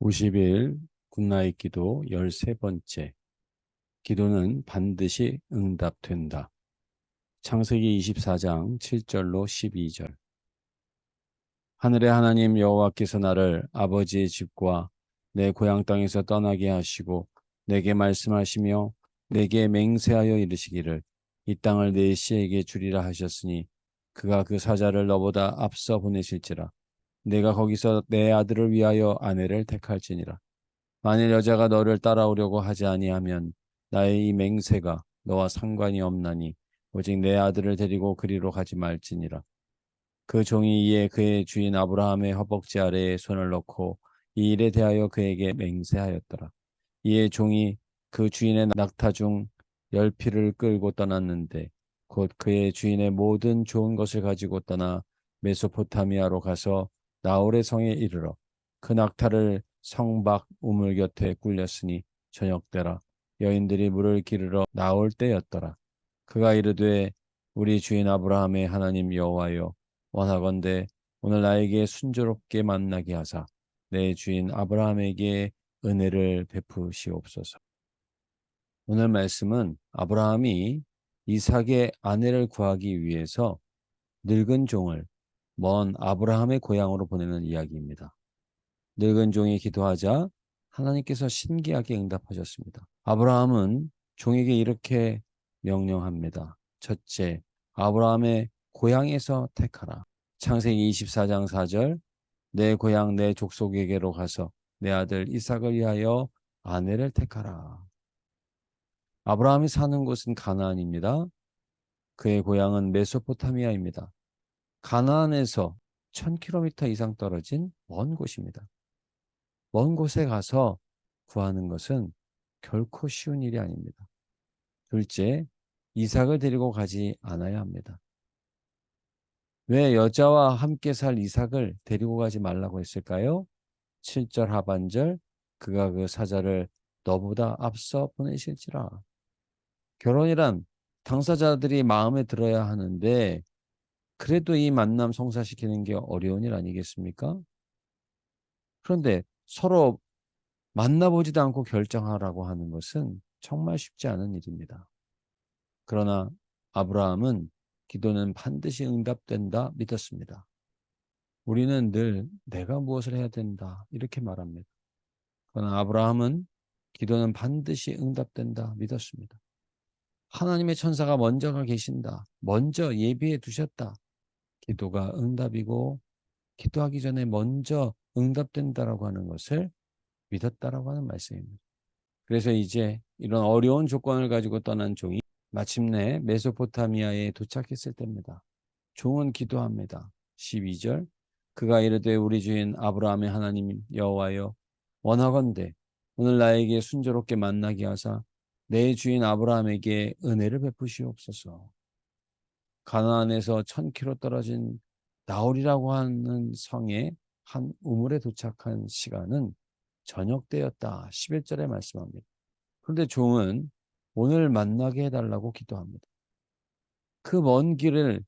50일 굿나잇 기도 13번째. 기도는 반드시 응답된다. 창세기 24장 7절로 12절. 하늘의 하나님 여호와께서 나를 아버지의 집과 내 고향 땅에서 떠나게 하시고 내게 말씀하시며 내게 맹세하여 이르시기를 이 땅을 내 씨에게 주리라 하셨으니 그가 그 사자를 너보다 앞서 보내실지라. 내가 거기서 내 아들을 위하여 아내를 택할지니라. 만일 여자가 너를 따라오려고 하지 아니하면 나의 이 맹세가 너와 상관이 없나니 오직 내 아들을 데리고 그리로 가지 말지니라. 그 종이 이에 그의 주인 아브라함의 허벅지 아래에 손을 넣고 이 일에 대하여 그에게 맹세하였더라. 이에 종이 그 주인의 낙타 중 10피를 끌고 떠났는데 곧 그의 주인의 모든 좋은 것을 가지고 떠나 메소포타미아로 가서 나홀의 성에 이르러 그 낙타를 성 밖 우물 곁에 굴렸으니 저녁때라. 여인들이 물을 기르러 나올 때였더라. 그가 이르되 우리 주인 아브라함의 하나님 여호와여, 원하건대 오늘 나에게 순조롭게 만나게 하사 내 주인 아브라함에게 은혜를 베푸시옵소서. 오늘 말씀은 아브라함이 이삭의 아내를 구하기 위해서 늙은 종을 먼 아브라함의 고향으로 보내는 이야기입니다. 늙은 종이 기도하자 하나님께서 신기하게 응답하셨습니다. 아브라함은 종에게 이렇게 명령합니다. 첫째, 아브라함의 고향에서 택하라. 창세기 24장 4절, 내 고향 내 족속에게로 가서 내 아들 이삭을 위하여 아내를 택하라. 아브라함이 사는 곳은 가나안입니다. 그의 고향은 메소포타미아입니다. 가나안에서 1000km 이상 떨어진 먼 곳입니다. 먼 곳에 가서 구하는 것은 결코 쉬운 일이 아닙니다. 둘째, 이삭을 데리고 가지 않아야 합니다. 왜 여자와 함께 살 이삭을 데리고 가지 말라고 했을까요? 7절 하반절, 그가 그 사자를 너보다 앞서 보내실지라. 결혼이란 당사자들이 마음에 들어야 하는데 그래도 이 만남 성사시키는 게 어려운 일 아니겠습니까? 그런데 서로 만나보지도 않고 결정하라고 하는 것은 정말 쉽지 않은 일입니다. 그러나 아브라함은 기도는 반드시 응답된다 믿었습니다. 우리는 늘 내가 무엇을 해야 된다 이렇게 말합니다. 그러나 아브라함은 기도는 반드시 응답된다 믿었습니다. 하나님의 천사가 먼저가 계신다. 먼저 예비해 두셨다. 기도가 응답이고 기도하기 전에 먼저 응답된다라고 하는 것을 믿었다라고 하는 말씀입니다. 그래서 이제 이런 어려운 조건을 가지고 떠난 종이 마침내 메소포타미아에 도착했을 때입니다. 종은 기도합니다. 12절, 그가 이르되 우리 주인 아브라함의 하나님 여호와여, 원하건대 오늘 나에게 순조롭게 만나게 하사 내 주인 아브라함에게 은혜를 베푸시옵소서. 가나안에서 1000km 떨어진 나홀이라고 하는 성의 한 우물에 도착한 시간은 저녁 때였다. 11절에 말씀합니다. 그런데 종은 오늘 만나게 해달라고 기도합니다. 그 먼 길을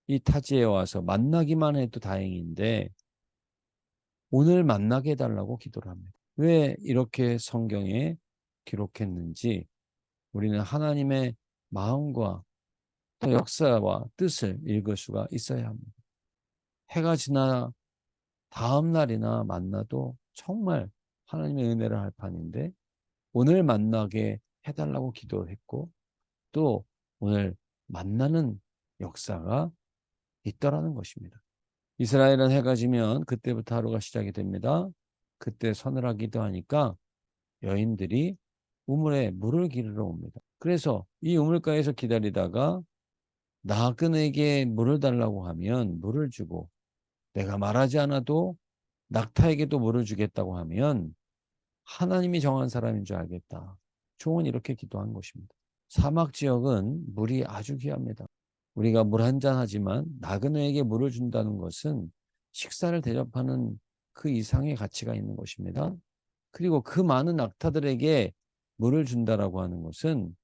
이 타지에 와서 만나기만 해도 다행인데 오늘 만나게 해달라고 기도를 합니다. 왜 이렇게 성경에 기록했는지 우리는 하나님의 마음과 또 역사와 뜻을 읽을 수가 있어야 합니다. 해가 지나 다음 날이나 만나도 정말 하나님의 은혜를 할 판인데 오늘 만나게 해달라고 기도했고 또 오늘 만나는 역사가 있더라는 것입니다. 이스라엘은 해가 지면 그때부터 하루가 시작이 됩니다. 그때 서늘하기도 하니까 여인들이 우물에 물을 기르러 옵니다. 그래서 이 우물가에서 기다리다가 나그네에게 물을 달라고 하면 물을 주고 내가 말하지 않아도 낙타에게도 물을 주겠다고 하면 하나님이 정한 사람인 줄 알겠다. 종은 이렇게 기도한 것입니다. 사막 지역은 물이 아주 귀합니다. 우리가 물 한 잔 하지만 나그네에게 물을 준다는 것은 식사를 대접하는 그 이상의 가치가 있는 것입니다. 그리고 그 많은 낙타들에게 물을 준다라고 하는 것은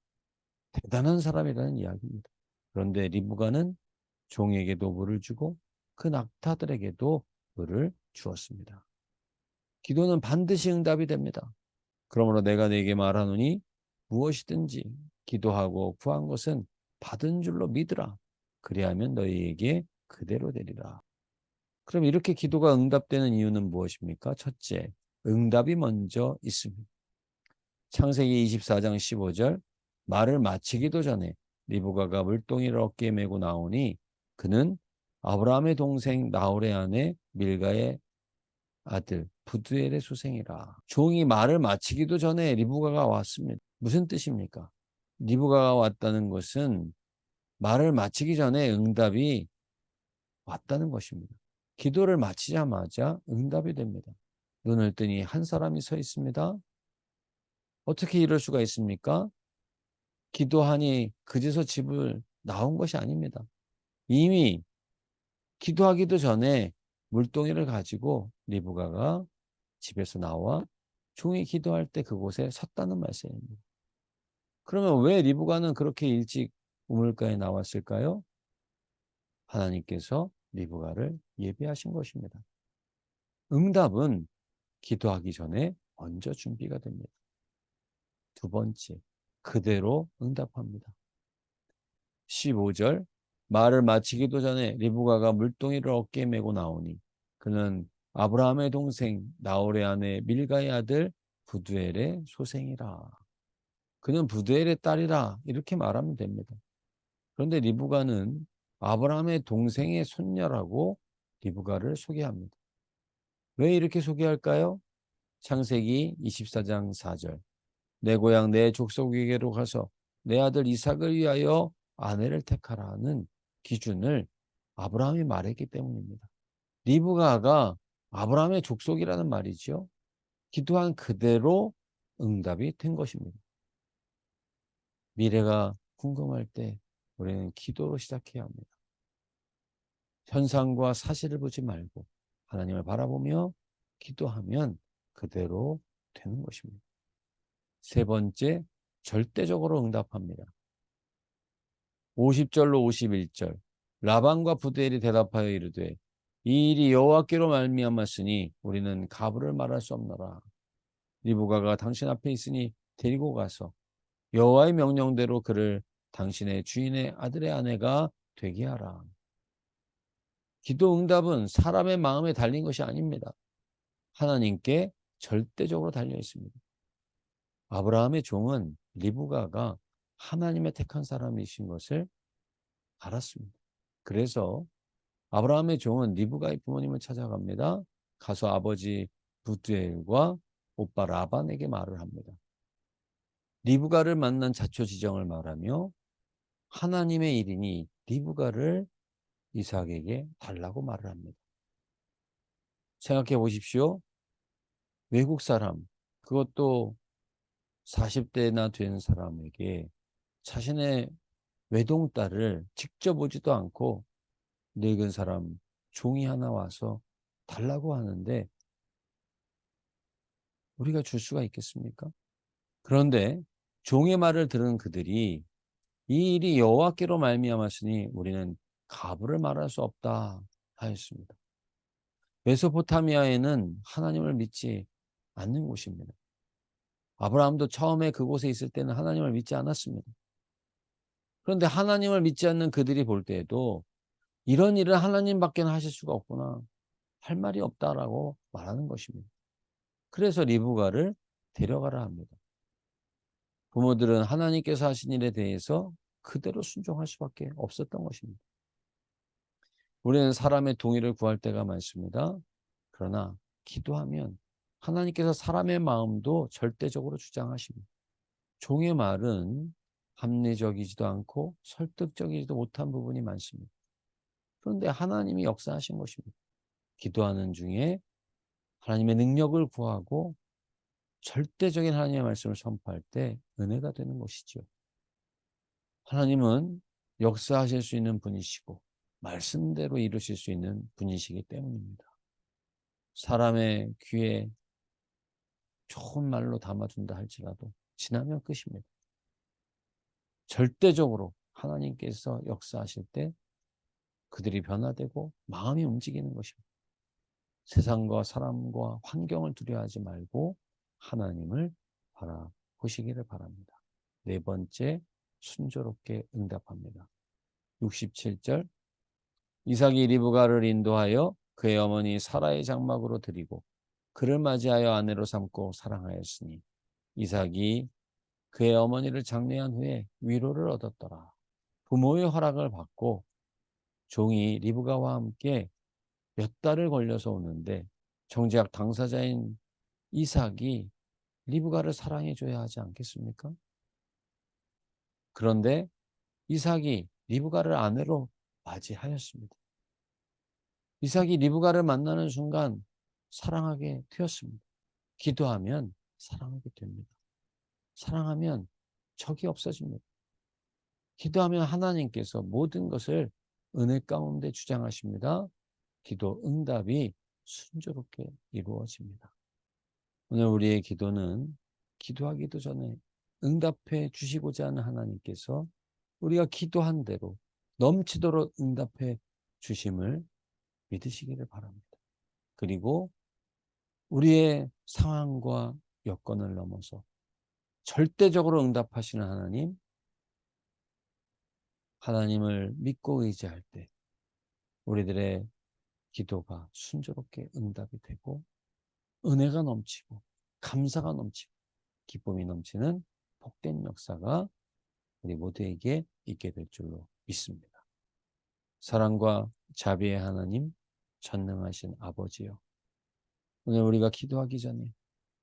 대단한 사람이라는 이야기입니다. 그런데 리브가는 종에게도 물을 주고 그 낙타들에게도 물을 주었습니다. 기도는 반드시 응답이 됩니다. 그러므로 내가 네게 말하노니 무엇이든지 기도하고 구한 것은 받은 줄로 믿으라. 그리하면 너희에게 그대로 되리라. 그럼 이렇게 기도가 응답되는 이유는 무엇입니까? 첫째, 응답이 먼저 있습니다. 창세기 24장 15절, 말을 마치기도 전에 리브가가 물동이를 어깨에 메고 나오니 그는 아브라함의 동생 나홀의 아내 밀가의 아들 부두엘의 소생이라. 종이 말을 마치기도 전에 리브가가 왔습니다. 무슨 뜻입니까? 리브가가 왔다는 것은 말을 마치기 전에 응답이 왔다는 것입니다. 기도를 마치자마자 응답이 됩니다. 눈을 뜨니 한 사람이 서 있습니다. 어떻게 이럴 수가 있습니까? 기도하니 그제서 집을 나온 것이 아닙니다. 이미 기도하기도 전에 물동이를 가지고 리브가가 집에서 나와 종이 기도할 때 그곳에 섰다는 말씀입니다. 그러면 왜 리브가는 그렇게 일찍 우물가에 나왔을까요? 하나님께서 리브가를 예비하신 것입니다. 응답은 기도하기 전에 먼저 준비가 됩니다. 두 번째, 그대로 응답합니다. 15절, 말을 마치기도 전에 리브가가 물동이를 어깨에 메고 나오니 그는 아브라함의 동생 나홀의 아내 밀가의 아들 부두엘의 소생이라. 그는 부두엘의 딸이라 이렇게 말하면 됩니다. 그런데 리브가는 아브라함의 동생의 손녀라고 리브가를 소개합니다. 왜 이렇게 소개할까요? 창세기 24장 4절, 내 고향 내 족속에게로 가서 내 아들 이삭을 위하여 아내를 택하라는 기준을 아브라함이 말했기 때문입니다. 리브가가 아브라함의 족속이라는 말이죠. 기도한 그대로 응답이 된 것입니다. 미래가 궁금할 때 우리는 기도로 시작해야 합니다. 현상과 사실을 보지 말고 하나님을 바라보며 기도하면 그대로 되는 것입니다. 세 번째, 절대적으로 응답합니다. 50절로 51절, 라반과 부두엘이 대답하여 이르되 이 일이 여호와께로 말미암았으니 우리는 가부를 말할 수 없노라. 리브가가 당신 앞에 있으니 데리고 가서 여호와의 명령대로 그를 당신의 주인의 아들의 아내가 되게 하라. 기도 응답은 사람의 마음에 달린 것이 아닙니다. 하나님께 절대적으로 달려 있습니다. 아브라함의 종은 리브가가 하나님의 택한 사람이신 것을 알았습니다. 그래서 아브라함의 종은 리브가의 부모님을 찾아갑니다. 가서 아버지 부두엘과 오빠 라반에게 말을 합니다. 리브가를 만난 자초지정을 말하며 하나님의 일이니 리브가를 이삭에게 달라고 말을 합니다. 생각해 보십시오. 외국 사람, 그것도 40대나 된 사람에게 자신의 외동딸을 직접 오지도 않고 늙은 사람 종이 하나 와서 달라고 하는데 우리가 줄 수가 있겠습니까? 그런데 종의 말을 들은 그들이 이 일이 여호와께로 말미암았으니 우리는 가부를 말할 수 없다 하였습니다. 메소포타미아에는 하나님을 믿지 않는 곳입니다. 아브라함도 처음에 그곳에 있을 때는 하나님을 믿지 않았습니다. 그런데 하나님을 믿지 않는 그들이 볼 때에도 이런 일을 하나님밖에 하실 수가 없구나, 할 말이 없다라고 말하는 것입니다. 그래서 리브가를 데려가라 합니다. 부모들은 하나님께서 하신 일에 대해서 그대로 순종할 수밖에 없었던 것입니다. 우리는 사람의 동의를 구할 때가 많습니다. 그러나 기도하면 하나님께서 사람의 마음도 절대적으로 주장하십니다. 종의 말은 합리적이지도 않고 설득적이지도 못한 부분이 많습니다. 그런데 하나님이 역사하신 것입니다. 기도하는 중에 하나님의 능력을 구하고 절대적인 하나님의 말씀을 선포할 때 은혜가 되는 것이죠. 하나님은 역사하실 수 있는 분이시고 말씀대로 이루실 수 있는 분이시기 때문입니다. 사람의 귀에 좋은 말로 담아준다 할지라도 지나면 끝입니다. 절대적으로 하나님께서 역사하실 때 그들이 변화되고 마음이 움직이는 것입니다. 세상과 사람과 환경을 두려워하지 말고 하나님을 바라보시기를 바랍니다. 네 번째, 순조롭게 응답합니다. 67절, 이삭이 리브가를 인도하여 그의 어머니 사라의 장막으로 드리고 그를 맞이하여 아내로 삼고 사랑하였으니 이삭이 그의 어머니를 장례한 후에 위로를 얻었더라. 부모의 허락을 받고 종이 리브가와 함께 몇 달을 걸려서 오는데 정작 당사자인 이삭이 리브가를 사랑해 줘야 하지 않겠습니까? 그런데 이삭이 리브가를 아내로 맞이하였습니다. 이삭이 리브가를 만나는 순간 사랑하게 되었습니다. 기도하면 사랑하게 됩니다. 사랑하면 적이 없어집니다. 기도하면 하나님께서 모든 것을 은혜 가운데 주장하십니다. 기도 응답이 순조롭게 이루어집니다. 오늘 우리의 기도는 기도하기도 전에 응답해 주시고자 하는 하나님께서 우리가 기도한 대로 넘치도록 응답해 주심을 믿으시기를 바랍니다. 그리고 우리의 상황과 여건을 넘어서 절대적으로 응답하시는 하나님을 믿고 의지할 때 우리들의 기도가 순조롭게 응답이 되고 은혜가 넘치고 감사가 넘치고 기쁨이 넘치는 복된 역사가 우리 모두에게 있게 될 줄로 믿습니다. 사랑과 자비의 하나님, 전능하신 아버지요, 오늘 우리가 기도하기 전에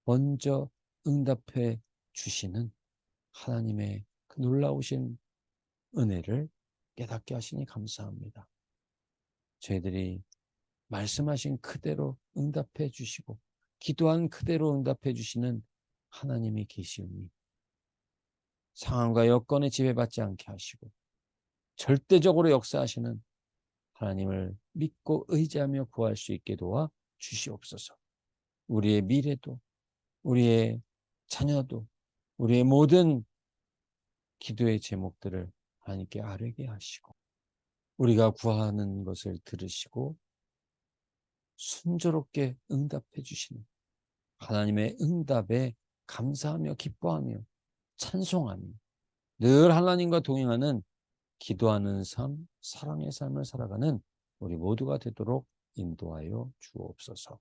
먼저 응답해 주시는 하나님의 그 놀라우신 은혜를 깨닫게 하시니 감사합니다. 저희들이 말씀하신 그대로 응답해 주시고 기도한 그대로 응답해 주시는 하나님이 계시오니 상황과 여건에 지배받지 않게 하시고 절대적으로 역사하시는 하나님을 믿고 의지하며 구할 수 있게 도와 주시옵소서. 우리의 미래도 우리의 자녀도 우리의 모든 기도의 제목들을 하나님께 아뢰게 하시고 우리가 구하는 것을 들으시고 순조롭게 응답해 주시는 하나님의 응답에 감사하며 기뻐하며 찬송하며 늘 하나님과 동행하는 기도하는 삶, 사랑의 삶을 살아가는 우리 모두가 되도록 인도하여 주옵소서.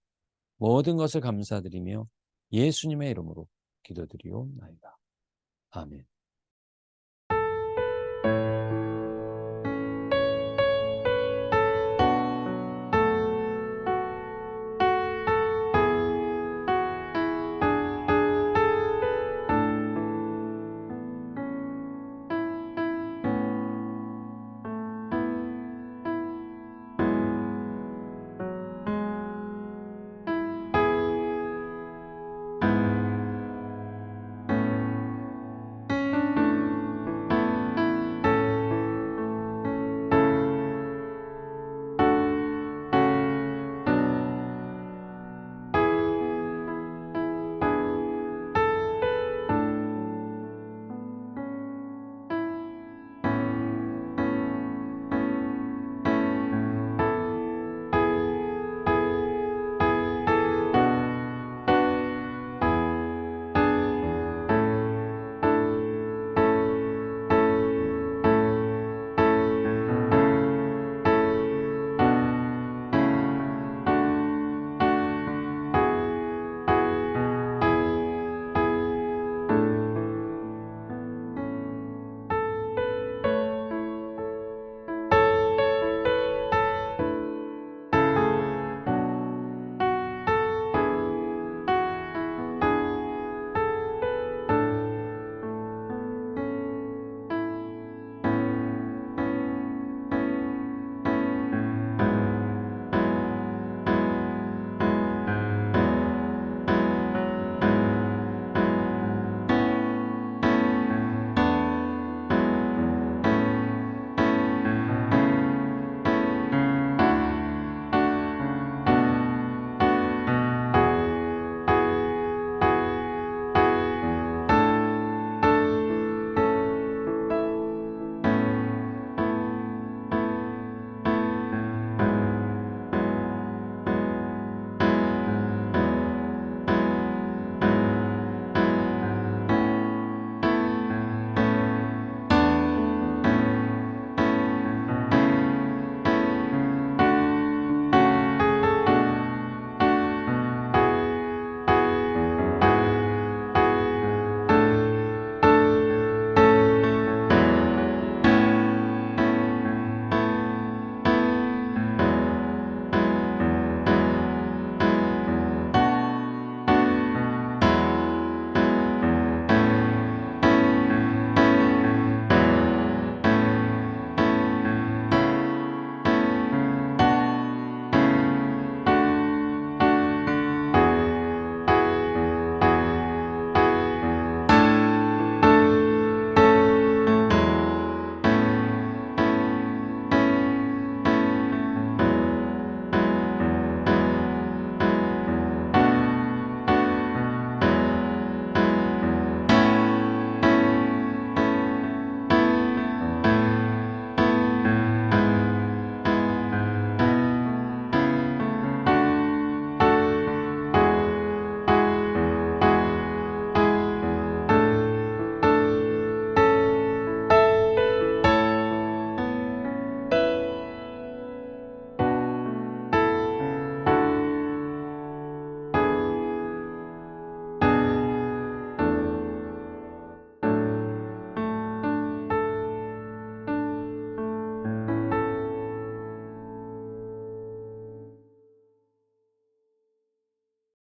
모든 것을 감사드리며 예수님의 이름으로 기도드리옵나이다. 아멘.